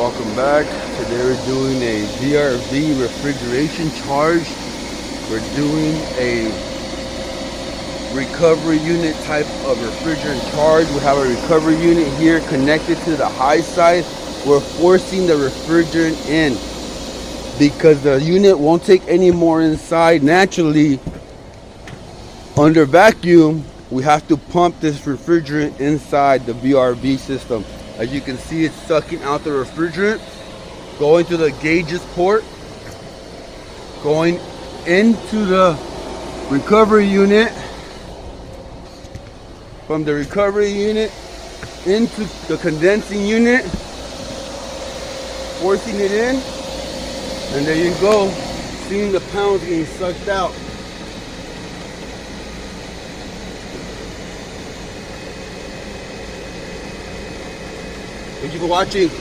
welcome back. Today we're doing a VRV refrigeration charge. We're doing a recovery unit type of refrigerant charge. We have a recovery unit here connected to the high side. We're forcing the refrigerant in because the unit won't take any more inside naturally. Under vacuum, we have to pump this refrigerant inside the VRV system. As you can see, it's sucking out the refrigerant, going to the gauges port, going into the recovery unit, from the recovery unit into the condensing unit, forcing it in, and there you go, seeing the pounds getting sucked out. Thank you for watching.